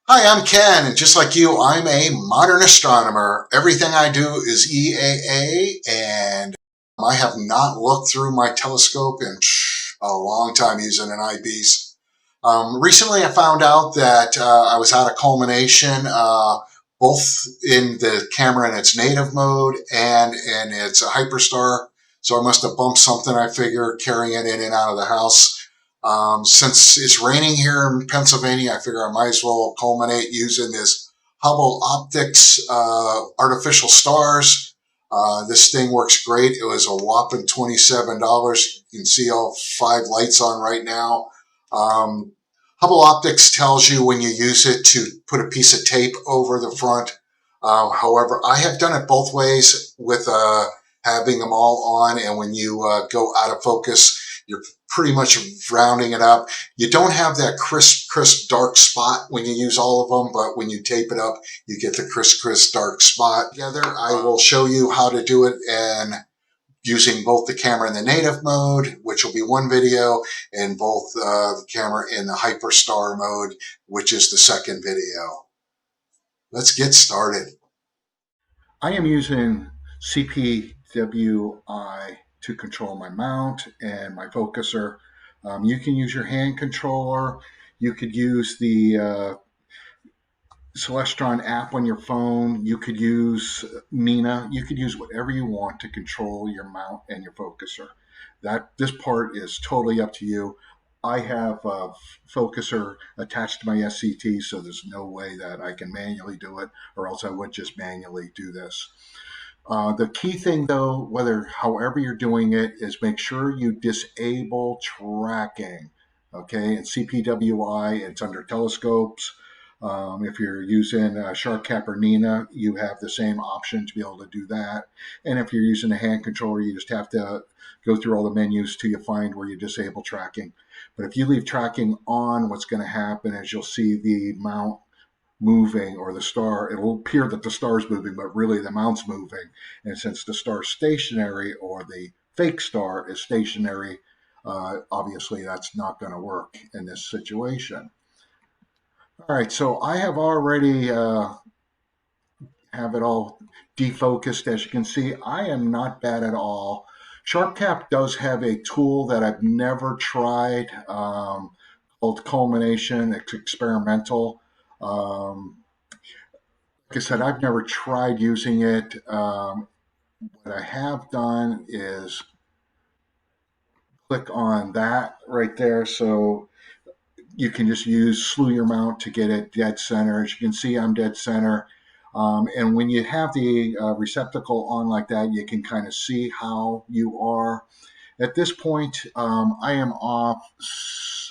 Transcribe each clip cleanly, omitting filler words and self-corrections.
Hi, I'm Ken, and just like you, I'm a modern astronomer. Everything I do is EAA, and I have not looked through my telescope in a long time using an eyepiece. Recently, I found out that I was out of culmination, both in the camera in its native mode and in its hyperstar. So I must have bumped something, I figure, carrying it in and out of the house. Since it's raining here in Pennsylvania, I figure I might as well culminate using this Hubble Optics artificial stars. This thing works great. It was a whopping $27. You can see all 5 lights on right now. Hubble Optics tells you when you use it to put a piece of tape over the front. However, I have done it both ways with having them all on, and when you go out of focus, you're pretty much rounding it up. You don't have that crisp dark spot when you use all of them, but when you tape it up, you get the crisp dark spot. Together, I will show you how to do it and using both the camera in the native mode, which will be one video, and both the camera in the hyperstar mode, which is the second video. Let's get started. I am using CPWI to control my mount and my focuser. You can use your hand controller. You could use the Celestron app on your phone. You could use Mina. You could use whatever you want to control your mount and your focuser. This part is totally up to you. I have a focuser attached to my SCT, so there's no way that I can manually do it, or else I would just manually do this. The key thing, though, however you're doing it, is make sure you disable tracking. Okay, in CPWI, it's under telescopes. If you're using SharpCap or Nina, you have the same option to be able to do that. And if you're using a hand controller, you just have to go through all the menus till you find where you disable tracking. But if you leave tracking on, what's going to happen is you'll see the mount moving, or the star, it'll appear that the star is moving, but really the mount's moving. And since the star's stationary, or the fake star is stationary, obviously that's not going to work in this situation. All right, so I have already have it all defocused. As you can see, I am not bad at all. SharpCap does have a tool that I've never tried, called Culmination. It's experimental. Like I said, I've never tried using it. What I have done is click on that right there. So you can just use slew your mount to get it dead center. As you can see, I'm dead center. And when you have the receptacle on like that, you can kind of see how you are. At this point, I am off,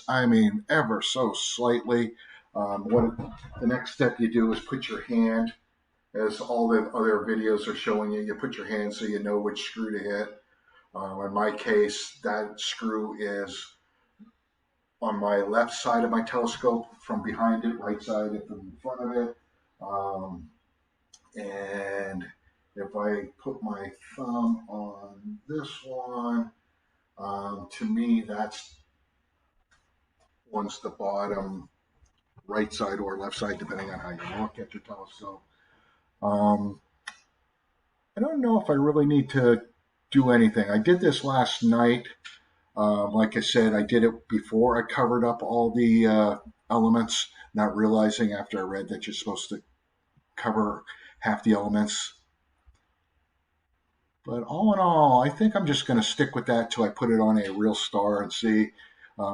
ever so slightly. What the next step you do is put your hand, as all the other videos are showing you, you put your hand so you know which screw to hit. In my case, that screw is on my left side of my telescope from behind it, right side from in front of it. And if I put my thumb on this one, to me, that's one's the bottom right side or left side, depending on how you look at your telescope. Um, I don't know if I really need to do anything. I did this last night. Like I said, I did it before I covered up all the elements, not realizing after I read that you're supposed to cover half the elements. But all in all, I think I'm just going to stick with that till I put it on a real star and see.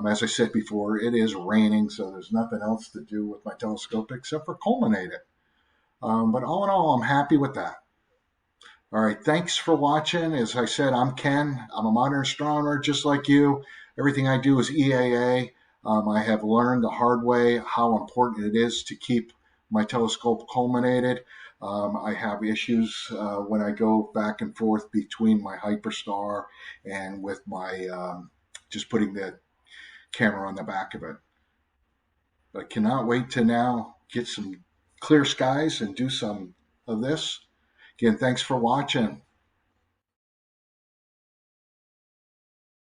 As I said before, it is raining, so there's nothing else to do with my telescope except for culminate it. But all in all, I'm happy with that. All right, thanks for watching. As I said, I'm Ken. I'm a modern astronomer just like you. Everything I do is EAA. I have learned the hard way how important it is to keep my telescope culminated. I have issues when I go back and forth between my hyperstar and with my just putting the camera on the back of it. But I cannot wait to now get some clear skies and do some of this. Again, thanks for watching.